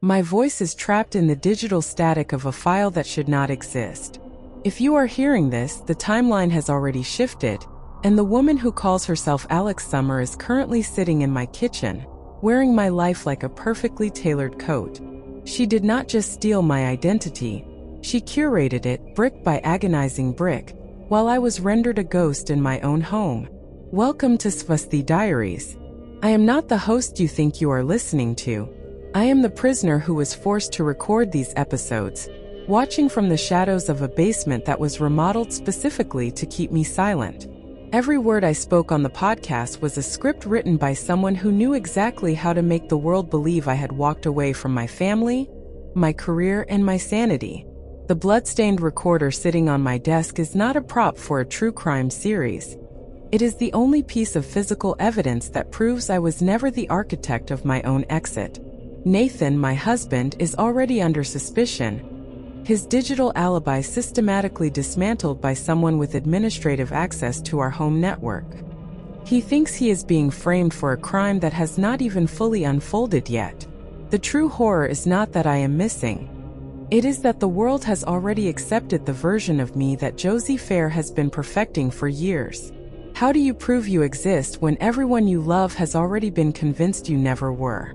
My voice is trapped in the digital static of a file that should not exist. If you are hearing this, the timeline has already shifted, and the woman who calls herself Alix Summer is currently sitting in my kitchen, wearing my life like a perfectly tailored coat. She did not just steal my identity, she curated it, brick by agonizing brick, while I was rendered a ghost in my own home. Welcome to Swasti Diaries. I am not the host you think you are listening to. I am the prisoner who was forced to record these episodes, watching from the shadows of a basement that was remodeled specifically to keep me silent. Every word I spoke on the podcast was a script written by someone who knew exactly how to make the world believe I had walked away from my family, my career, and my sanity. The blood-stained recorder sitting on my desk is not a prop for a true crime series. It is the only piece of physical evidence that proves I was never the architect of my own exit. Nathan, my husband, is already under suspicion. His digital alibi systematically dismantled by someone with administrative access to our home network. He thinks he is being framed for a crime that has not even fully unfolded yet. The true horror is not that I am missing. It is that the world has already accepted the version of me that Josie Fair has been perfecting for years. How do you prove you exist when everyone you love has already been convinced you never were?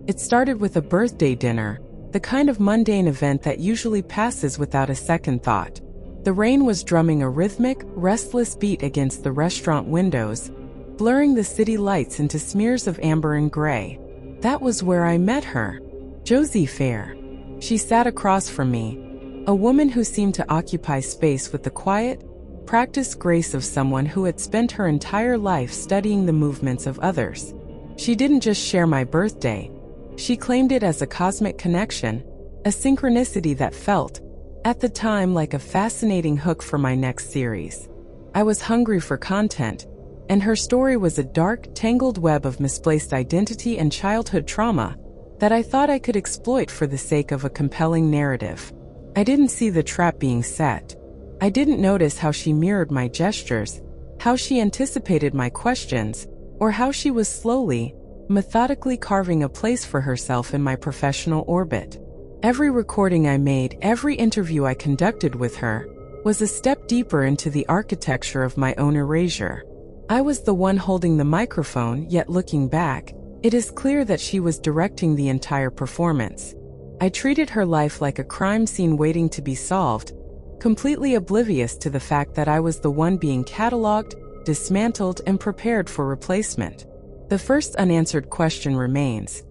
It started with a birthday dinner, the kind of mundane event that usually passes without a second thought. The rain was drumming a rhythmic, restless beat against the restaurant windows, blurring the city lights into smears of amber and gray. That was where I met her. Josie Fair. She sat across from me, a woman who seemed to occupy space with the quiet, practiced grace of someone who had spent her entire life studying the movements of others. She didn't just share my birthday. She claimed it as a cosmic connection, a synchronicity that felt, at the time, like a fascinating hook for my next series. I was hungry for content, and her story was a dark, tangled web of misplaced identity and childhood trauma that I thought I could exploit for the sake of a compelling narrative. I didn't see the trap being set. I didn't notice how she mirrored my gestures, how she anticipated my questions, or how she was slowly, methodically carving a place for herself in my professional orbit. Every recording I made, every interview I conducted with her, was a step deeper into the architecture of my own erasure. I was the one holding the microphone, yet looking back, it is clear that she was directing the entire performance. I treated her life like a crime scene waiting to be solved, completely oblivious to the fact that I was the one being cataloged, dismantled, and prepared for replacement. The first unanswered question remains: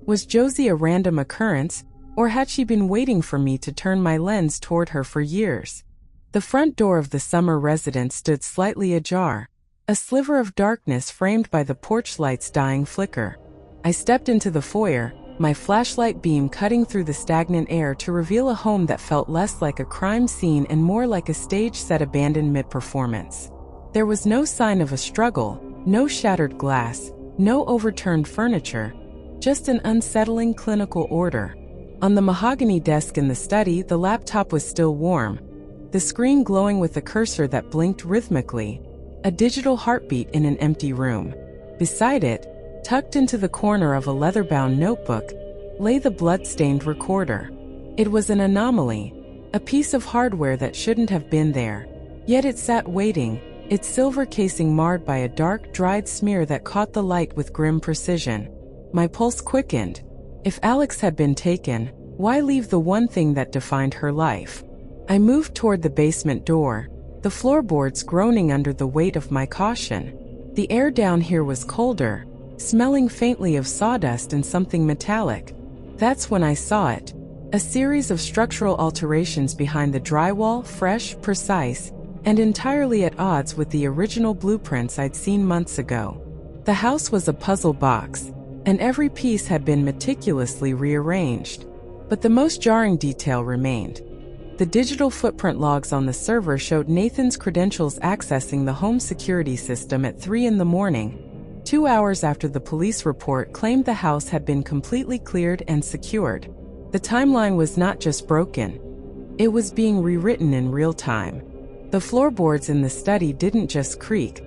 was Josie a random occurrence, or had she been waiting for me to turn my lens toward her for years? The front door of the Summer residence stood slightly ajar, a sliver of darkness framed by the porch light's dying flicker. I stepped into the foyer, my flashlight beam cutting through the stagnant air to reveal a home that felt less like a crime scene and more like a stage set abandoned mid-performance. There was no sign of a struggle, no shattered glass, no overturned furniture, just an unsettling clinical order. On the mahogany desk in the study, the laptop was still warm, the screen glowing with a cursor that blinked rhythmically, a digital heartbeat in an empty room. Beside it, tucked into the corner of a leather-bound notebook, lay the blood-stained recorder. It was an anomaly, a piece of hardware that shouldn't have been there. Yet it sat waiting, its silver casing marred by a dark, dried smear that caught the light with grim precision. My pulse quickened. If Alix had been taken, why leave the one thing that defined her life? I moved toward the basement door, the floorboards groaning under the weight of my caution. The air down here was colder, smelling faintly of sawdust and something metallic. That's when I saw it. A series of structural alterations behind the drywall, fresh, precise, and entirely at odds with the original blueprints I'd seen months ago. The house was a puzzle box, and every piece had been meticulously rearranged. But the most jarring detail remained. The digital footprint logs on the server showed Nathan's credentials accessing the home security system at 3 in the morning, 2 hours after the police report claimed the house had been completely cleared and secured. The timeline was not just broken, it was being rewritten in real time. The floorboards in the study didn't just creak,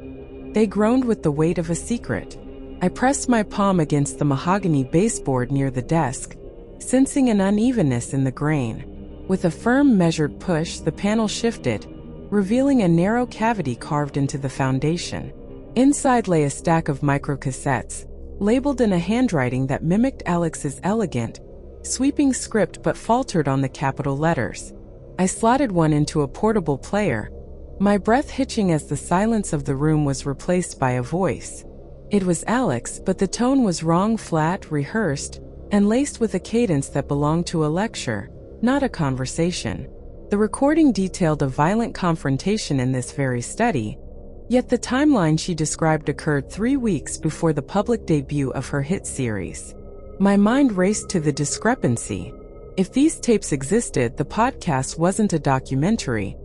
they groaned with the weight of a secret. I pressed my palm against the mahogany baseboard near the desk, sensing an unevenness in the grain. With a firm, measured push, the panel shifted, revealing a narrow cavity carved into the foundation. Inside lay a stack of microcassettes, labeled in a handwriting that mimicked Alix's elegant, sweeping script but faltered on the capital letters. I slotted one into a portable player, my breath hitching as the silence of the room was replaced by a voice. It was Alix, but the tone was wrong, flat, rehearsed, and laced with a cadence that belonged to a lecture, not a conversation. The recording detailed a violent confrontation in this very study, yet the timeline she described occurred 3 weeks before the public debut of her hit series. My mind raced to the discrepancy. If these tapes existed, the podcast wasn't a documentary.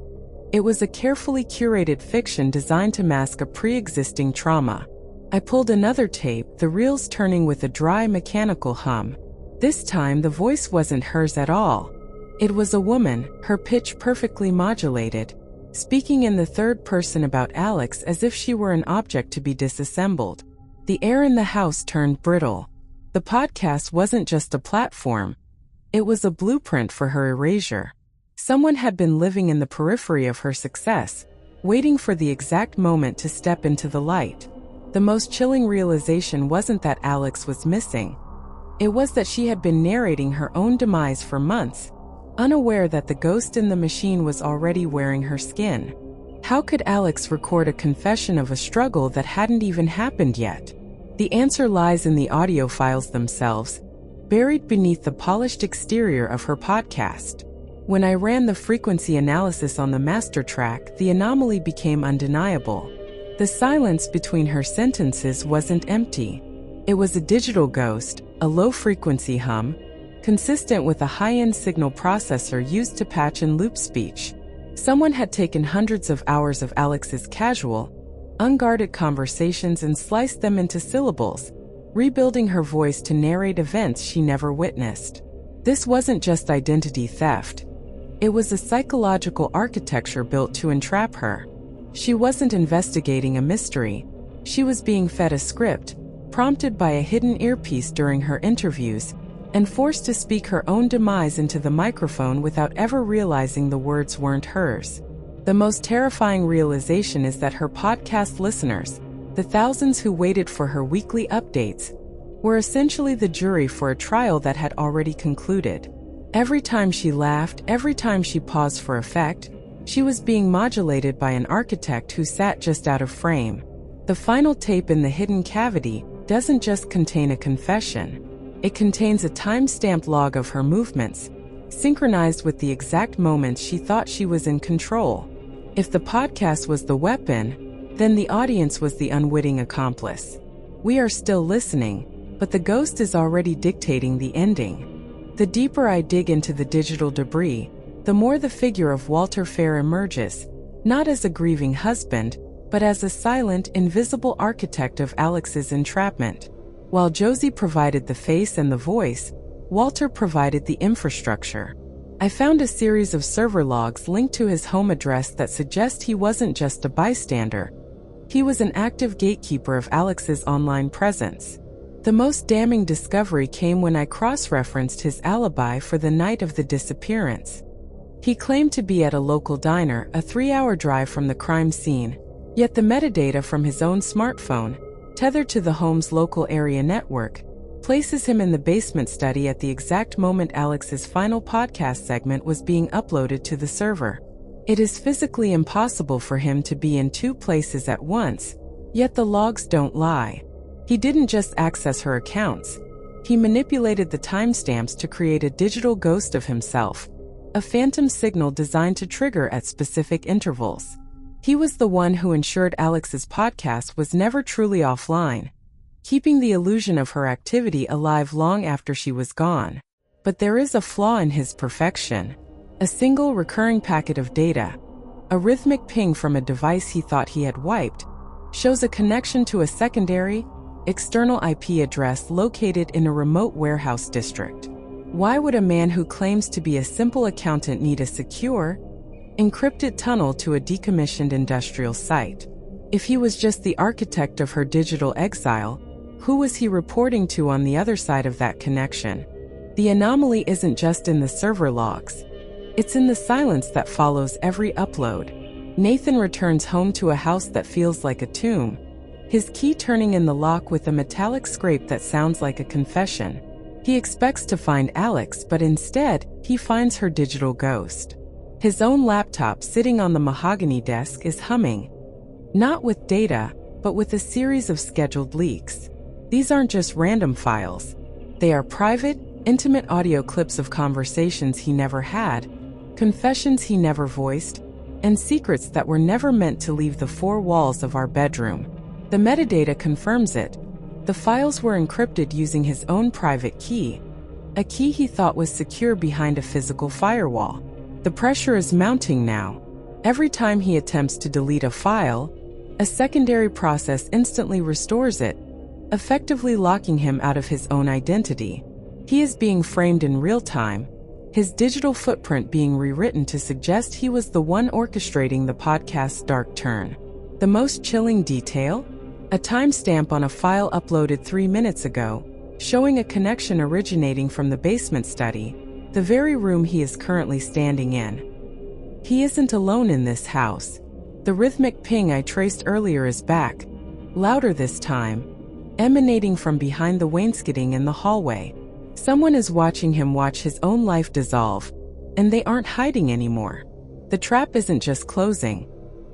It was a carefully curated fiction designed to mask a pre-existing trauma. I pulled another tape, the reels turning with a dry, mechanical hum. This time, the voice wasn't hers at all. It was a woman, her pitch perfectly modulated, speaking in the third person about Alix as if she were an object to be disassembled. The air in the house turned brittle. The podcast wasn't just a platform. It was a blueprint for her erasure. Someone had been living in the periphery of her success, waiting for the exact moment to step into the light. The most chilling realization wasn't that Alix was missing. It was that she had been narrating her own demise for months, unaware that the ghost in the machine was already wearing her skin. How could Alix record a confession of a struggle that hadn't even happened yet? The answer lies in the audio files themselves, buried beneath the polished exterior of her podcast. When I ran the frequency analysis on the master track, the anomaly became undeniable. The silence between her sentences wasn't empty. It was a digital ghost, a low-frequency hum, consistent with a high-end signal processor used to patch and loop speech. Someone had taken hundreds of hours of Alix's casual, unguarded conversations and sliced them into syllables, rebuilding her voice to narrate events she never witnessed. This wasn't just identity theft. It was a psychological architecture built to entrap her. She wasn't investigating a mystery. She was being fed a script, prompted by a hidden earpiece during her interviews, and forced to speak her own demise into the microphone without ever realizing the words weren't hers. The most terrifying realization is that her podcast listeners, the thousands who waited for her weekly updates, were essentially the jury for a trial that had already concluded. Every time she laughed, every time she paused for effect, she was being modulated by an architect who sat just out of frame. The final tape in the hidden cavity doesn't just contain a confession. It contains a time-stamped log of her movements, synchronized with the exact moments she thought she was in control. If the podcast was the weapon, then the audience was the unwitting accomplice. We are still listening, but the ghost is already dictating the ending. The deeper I dig into the digital debris, the more the figure of Walter Fair emerges, not as a grieving husband, but as a silent, invisible architect of Alix's entrapment. While Josie provided the face and the voice, Walter provided the infrastructure. I found a series of server logs linked to his home address that suggest he wasn't just a bystander. He was an active gatekeeper of Alix's online presence. The most damning discovery came when I cross-referenced his alibi for the night of the disappearance. He claimed to be at a local diner, a 3-hour drive from the crime scene, yet the metadata from his own smartphone, tethered to the home's local area network, places him in the basement study at the exact moment Alix's final podcast segment was being uploaded to the server. It is physically impossible for him to be in 2 places at once, yet the logs don't lie. He didn't just access her accounts. He manipulated the timestamps to create a digital ghost of himself, a phantom signal designed to trigger at specific intervals. He was the one who ensured Alix's podcast was never truly offline, keeping the illusion of her activity alive long after she was gone. But there is a flaw in his perfection. A single recurring packet of data, a rhythmic ping from a device he thought he had wiped, shows a connection to a secondary, external IP address located in a remote warehouse district. Why would a man who claims to be a simple accountant need a secure, encrypted tunnel to a decommissioned industrial site? If he was just the architect of her digital exile, who was he reporting to on the other side of that connection? The anomaly isn't just in the server logs. It's in the silence that follows every upload. Nathan returns home to a house that feels like a tomb, his key turning in the lock with a metallic scrape that sounds like a confession. He expects to find Alix, but instead, he finds her digital ghost. His own laptop sitting on the mahogany desk is humming, not with data, but with a series of scheduled leaks. These aren't just random files. They are private, intimate audio clips of conversations he never had, confessions he never voiced, and secrets that were never meant to leave the four walls of our bedroom. The metadata confirms it. The files were encrypted using his own private key, a key he thought was secure behind a physical firewall. The pressure is mounting now. Every time he attempts to delete a file, a secondary process instantly restores it, effectively locking him out of his own identity. He is being framed in real time, his digital footprint being rewritten to suggest he was the one orchestrating the podcast's dark turn. The most chilling detail? A timestamp on a file uploaded 3 minutes ago, showing a connection originating from the basement study, the very room he is currently standing in. He isn't alone in this house. The rhythmic ping I traced earlier is back, louder this time, emanating from behind the wainscoting in the hallway. Someone is watching him watch his own life dissolve, and they aren't hiding anymore. The trap isn't just closing,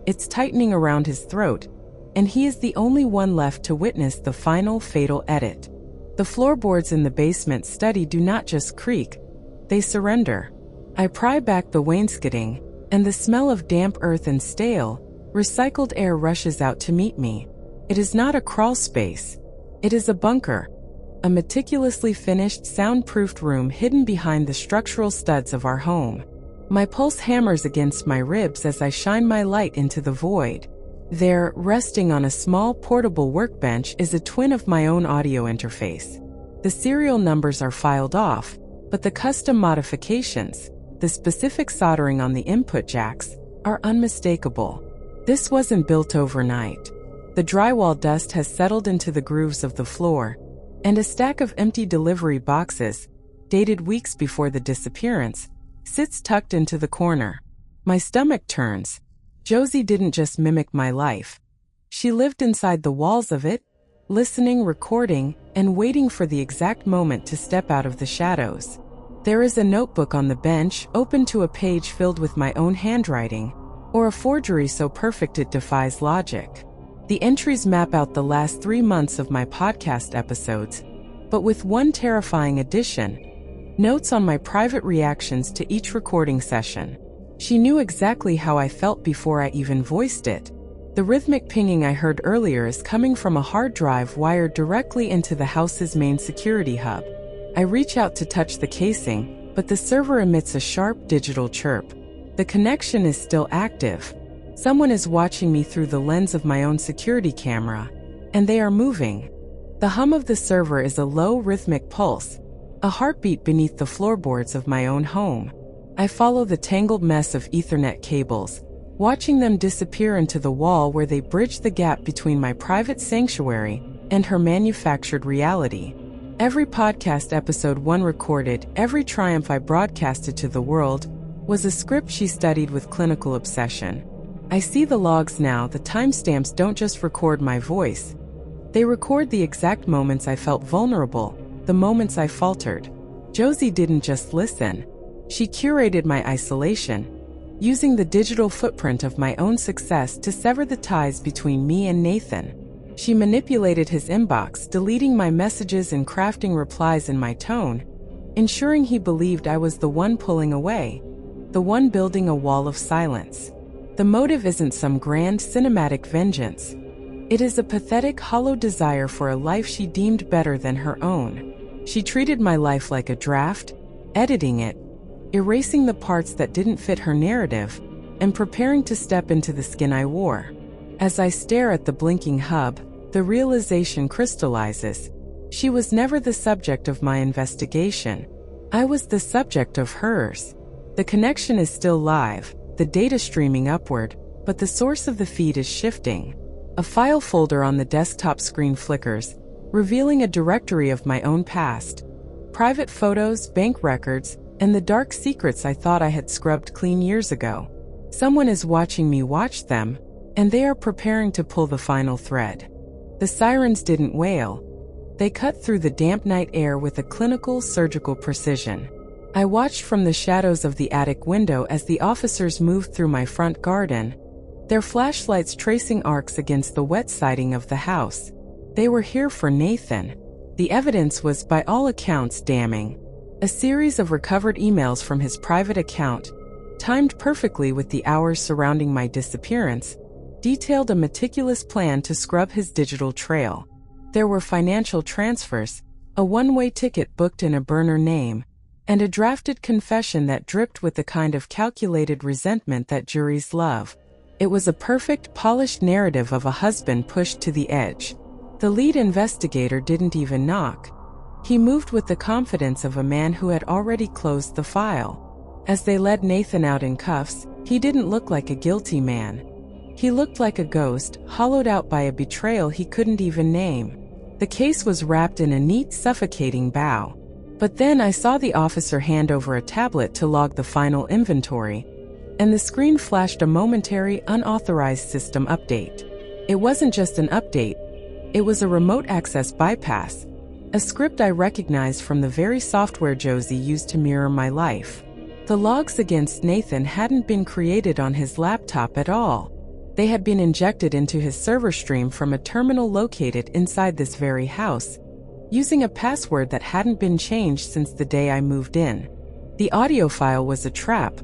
it's tightening around his throat, and he is the only one left to witness the final fatal edit. The floorboards in the basement study do not just creak, they surrender. I pry back the wainscoting, and the smell of damp earth and stale, recycled air rushes out to meet me. It is not a crawl space. It is a bunker. A meticulously finished, soundproofed room hidden behind the structural studs of our home. My pulse hammers against my ribs as I shine my light into the void. There, resting on a small portable workbench, is a twin of my own audio interface. The serial numbers are filed off, but the custom modifications, the specific soldering on the input jacks, are unmistakable. This wasn't built overnight. The drywall dust has settled into the grooves of the floor, and a stack of empty delivery boxes, dated weeks before the disappearance, sits tucked into the corner. My stomach turns. Josie didn't just mimic my life. She lived inside the walls of it, listening, recording, and waiting for the exact moment to step out of the shadows. There is a notebook on the bench, open to a page filled with my own handwriting, or a forgery so perfect it defies logic. The entries map out the last 3 months of my podcast episodes, but with one terrifying addition: notes on my private reactions to each recording session. She knew exactly how I felt before I even voiced it. The rhythmic pinging I heard earlier is coming from a hard drive wired directly into the house's main security hub. I reach out to touch the casing, but the server emits a sharp digital chirp. The connection is still active. Someone is watching me through the lens of my own security camera, and they are moving. The hum of the server is a low rhythmic pulse, a heartbeat beneath the floorboards of my own home. I follow the tangled mess of Ethernet cables, watching them disappear into the wall where they bridge the gap between my private sanctuary and her manufactured reality. Every podcast episode one recorded, every triumph I broadcasted to the world, was a script she studied with clinical obsession. I see the logs now. The timestamps don't just record my voice. They record the exact moments I felt vulnerable, the moments I faltered. Josie didn't just listen. She curated my isolation, using the digital footprint of my own success to sever the ties between me and Nathan. She manipulated his inbox, deleting my messages and crafting replies in my tone, ensuring he believed I was the one pulling away, the one building a wall of silence. The motive isn't some grand cinematic vengeance. It is a pathetic, hollow desire for a life she deemed better than her own. She treated my life like a draft, editing it, erasing the parts that didn't fit her narrative, and preparing to step into the skin I wore. As I stare at the blinking hub, the realization crystallizes. She was never the subject of my investigation. I was the subject of hers. The connection is still live, the data streaming upward, but the source of the feed is shifting. A file folder on the desktop screen flickers, revealing a directory of my own past. Private photos, bank records, and the dark secrets I thought I had scrubbed clean years ago. Someone is watching me watch them, and they are preparing to pull the final thread. The sirens didn't wail. They cut through the damp night air with a clinical, surgical precision. I watched from the shadows of the attic window as the officers moved through my front garden, their flashlights tracing arcs against the wet siding of the house. They were here for Nathan. The evidence was, by all accounts, damning. A series of recovered emails from his private account, timed perfectly with the hours surrounding my disappearance, detailed a meticulous plan to scrub his digital trail. There were financial transfers, a one-way ticket booked in a burner name, and a drafted confession that dripped with the kind of calculated resentment that juries love. It was a perfect, polished narrative of a husband pushed to the edge. The lead investigator didn't even knock. He moved with the confidence of a man who had already closed the file. As they led Nathan out in cuffs, he didn't look like a guilty man. He looked like a ghost, hollowed out by a betrayal he couldn't even name. The case was wrapped in a neat, suffocating bow. But then I saw the officer hand over a tablet to log the final inventory, and the screen flashed a momentary, unauthorized system update. It wasn't just an update. It was a remote access bypass, a script I recognized from the very software Josie used to mirror my life. The logs against Nathan hadn't been created on his laptop at all. They had been injected into his server stream from a terminal located inside this very house, using a password that hadn't been changed since the day I moved in. The audio file was a trap,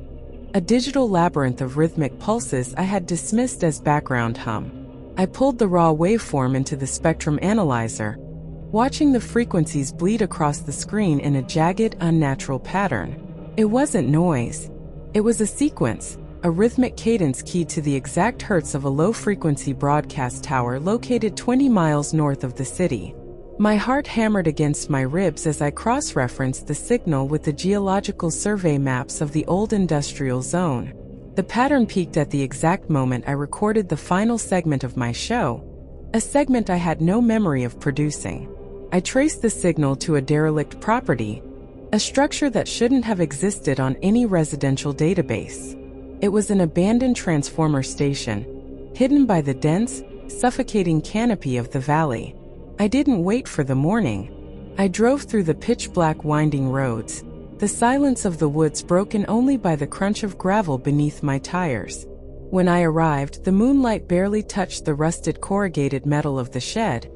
a digital labyrinth of rhythmic pulses I had dismissed as background hum. I pulled the raw waveform into the spectrum analyzer, watching the frequencies bleed across the screen in a jagged, unnatural pattern. It wasn't noise. It was a sequence, a rhythmic cadence keyed to the exact hertz of a low-frequency broadcast tower located 20 miles north of the city. My heart hammered against my ribs as I cross-referenced the signal with the geological survey maps of the old industrial zone. The pattern peaked at the exact moment I recorded the final segment of my show, a segment I had no memory of producing. I traced the signal to a derelict property, a structure that shouldn't have existed on any residential database. It was an abandoned transformer station, hidden by the dense, suffocating canopy of the valley. I didn't wait for the morning. I drove through the pitch-black winding roads, the silence of the woods broken only by the crunch of gravel beneath my tires. When I arrived, the moonlight barely touched the rusted corrugated metal of the shed,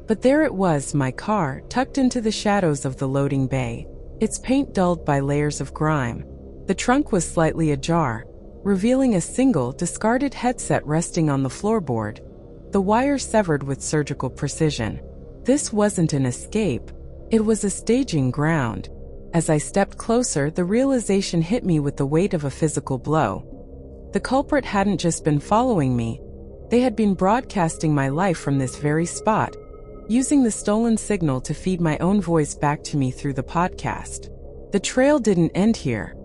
but there it was, my car, tucked into the shadows of the loading bay, its paint dulled by layers of grime. The trunk was slightly ajar, revealing a single, discarded headset resting on the floorboard, the wire severed with surgical precision. This wasn't an escape. It was a staging ground. As I stepped closer, the realization hit me with the weight of a physical blow. The culprit hadn't just been following me. They had been broadcasting my life from this very spot, using the stolen signal to feed my own voice back to me through the podcast. The trail didn't end here.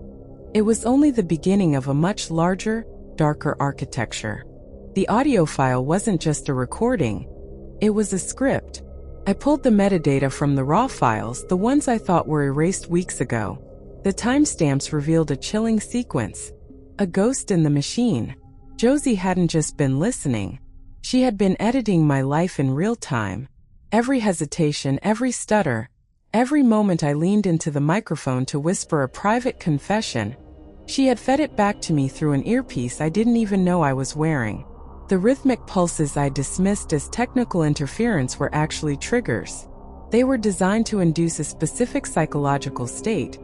It was only the beginning of a much larger, darker architecture. The audio file wasn't just a recording. It was a script. I pulled the metadata from the raw files, the ones I thought were erased weeks ago. The timestamps revealed a chilling sequence. A ghost in the machine. Josie hadn't just been listening. She had been editing my life in real time. Every hesitation, every stutter, every moment I leaned into the microphone to whisper a private confession, she had fed it back to me through an earpiece I didn't even know I was wearing. The rhythmic pulses I dismissed as technical interference were actually triggers. They were designed to induce a specific psychological state,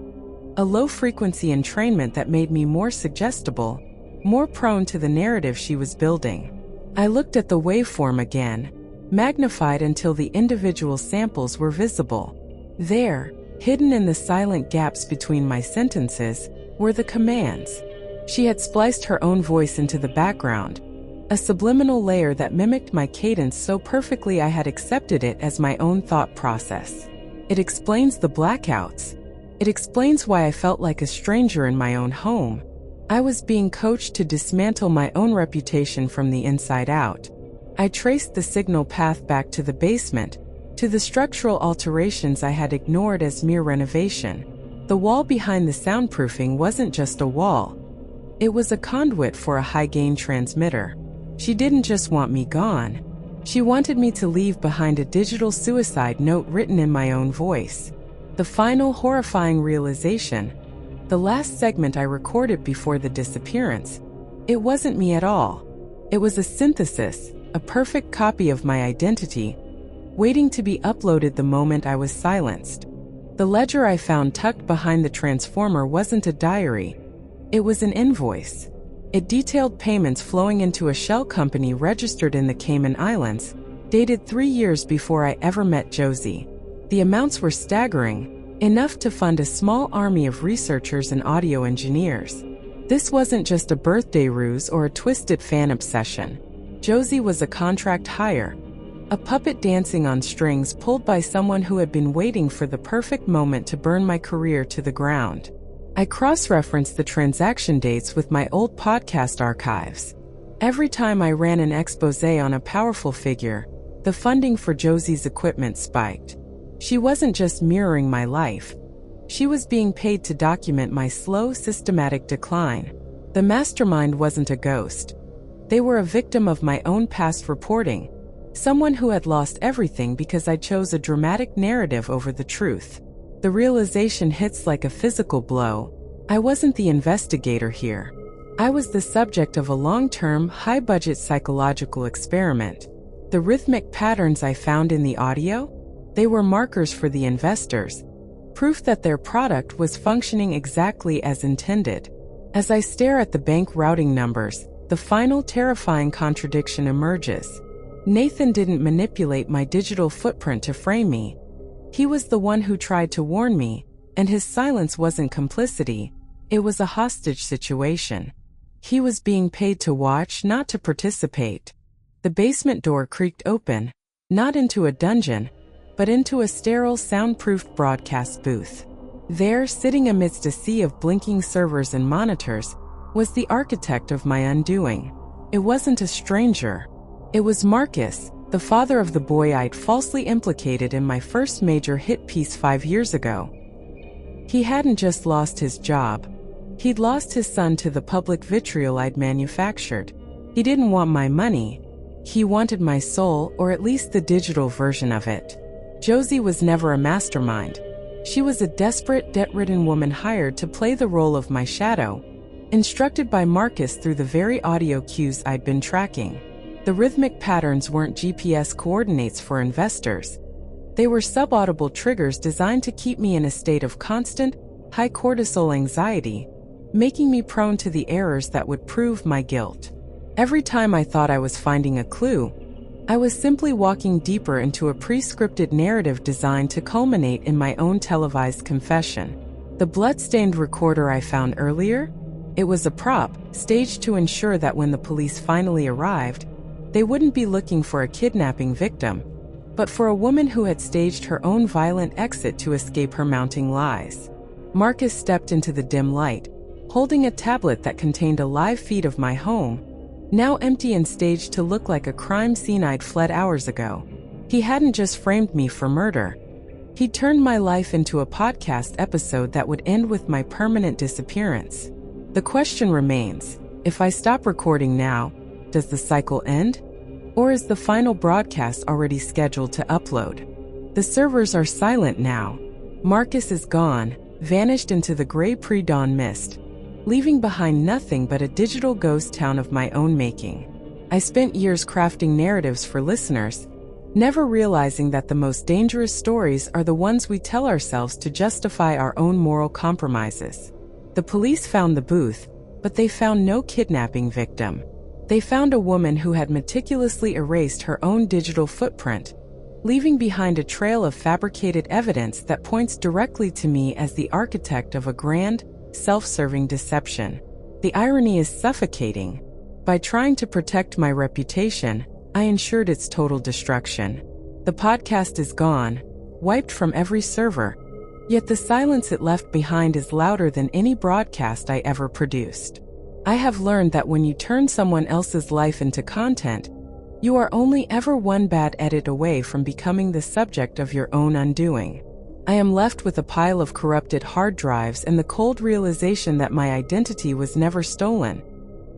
a low-frequency entrainment that made me more suggestible, more prone to the narrative she was building. I looked at the waveform again, magnified until the individual samples were visible. There, hidden in the silent gaps between my sentences, were the commands. She had spliced her own voice into the background, a subliminal layer that mimicked my cadence so perfectly I had accepted it as my own thought process. It explains the blackouts. It explains why I felt like a stranger in my own home. I was being coached to dismantle my own reputation from the inside out. I traced the signal path back to the basement, to the structural alterations I had ignored as mere renovation. The wall behind the soundproofing wasn't just a wall. It was a conduit for a high-gain transmitter. She didn't just want me gone. She wanted me to leave behind a digital suicide note written in my own voice. The final horrifying realization, the last segment I recorded before the disappearance, it wasn't me at all. It was a synthesis, a perfect copy of my identity, waiting to be uploaded the moment I was silenced. The ledger I found tucked behind the transformer wasn't a diary. It was an invoice. It detailed payments flowing into a shell company registered in the Cayman Islands, dated 3 years before I ever met Josie. The amounts were staggering, enough to fund a small army of researchers and audio engineers. This wasn't just a birthday ruse or a twisted fan obsession. Josie was a contract hire, a puppet dancing on strings pulled by someone who had been waiting for the perfect moment to burn my career to the ground. I cross-referenced the transaction dates with my old podcast archives. Every time I ran an exposé on a powerful figure, the funding for Josie's equipment spiked. She wasn't just mirroring my life. She was being paid to document my slow, systematic decline. The mastermind wasn't a ghost. They were a victim of my own past reporting. Someone who had lost everything because I chose a dramatic narrative over the truth. The realization hits like a physical blow. I wasn't the investigator here. I was the subject of a long-term, high-budget psychological experiment. The rhythmic patterns I found in the audio? They were markers for the investors. Proof that their product was functioning exactly as intended. As I stare at the bank routing numbers, the final terrifying contradiction emerges. Nathan didn't manipulate my digital footprint to frame me. He was the one who tried to warn me, and his silence wasn't complicity. It was a hostage situation. He was being paid to watch, not to participate. The basement door creaked open, not into a dungeon, but into a sterile, soundproofed broadcast booth. There, sitting amidst a sea of blinking servers and monitors, was the architect of my undoing. It wasn't a stranger. It was Marcus, the father of the boy I'd falsely implicated in my first major hit piece 5 years ago. He hadn't just lost his job. He'd lost his son to the public vitriol I'd manufactured. He didn't want my money. He wanted my soul, or at least the digital version of it. Josie was never a mastermind. She was a desperate, debt-ridden woman hired to play the role of my shadow, instructed by Marcus through the very audio cues I'd been tracking. The rhythmic patterns weren't GPS coordinates for investors. They were subaudible triggers designed to keep me in a state of constant, high cortisol anxiety, making me prone to the errors that would prove my guilt. Every time I thought I was finding a clue, I was simply walking deeper into a pre-scripted narrative designed to culminate in my own televised confession. The blood-stained recorder I found earlier? It was a prop, staged to ensure that when the police finally arrived, they wouldn't be looking for a kidnapping victim, but for a woman who had staged her own violent exit to escape her mounting lies. Marcus stepped into the dim light, holding a tablet that contained a live feed of my home, now empty and staged to look like a crime scene I'd fled hours ago. He hadn't just framed me for murder. He'd turned my life into a podcast episode that would end with my permanent disappearance. The question remains, if I stop recording now, does the cycle end? Or is the final broadcast already scheduled to upload? The servers are silent now. Marcus is gone, vanished into the gray pre-dawn mist, leaving behind nothing but a digital ghost town of my own making. I spent years crafting narratives for listeners, never realizing that the most dangerous stories are the ones we tell ourselves to justify our own moral compromises. The police found the booth, but they found no kidnapping victim. They found a woman who had meticulously erased her own digital footprint, leaving behind a trail of fabricated evidence that points directly to me as the architect of a grand, self-serving deception. The irony is suffocating. By trying to protect my reputation, I ensured its total destruction. The podcast is gone, wiped from every server, yet the silence it left behind is louder than any broadcast I ever produced. I have learned that when you turn someone else's life into content, You are only ever one bad edit away from becoming the subject of your own undoing. I am left with a pile of corrupted hard drives and the cold realization that my identity was never stolen.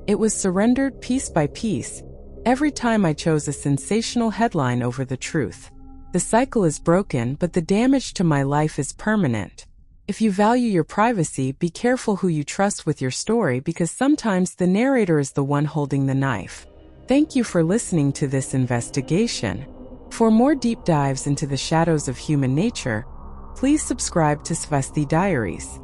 It was surrendered piece by piece, every time I chose a sensational headline over the truth. The cycle is broken, but the damage to my life is permanent. If you value your privacy, be careful who you trust with your story, because sometimes the narrator is the one holding the knife. Thank you for listening to this investigation. For more deep dives into the shadows of human nature, please subscribe to Swasti Diaries.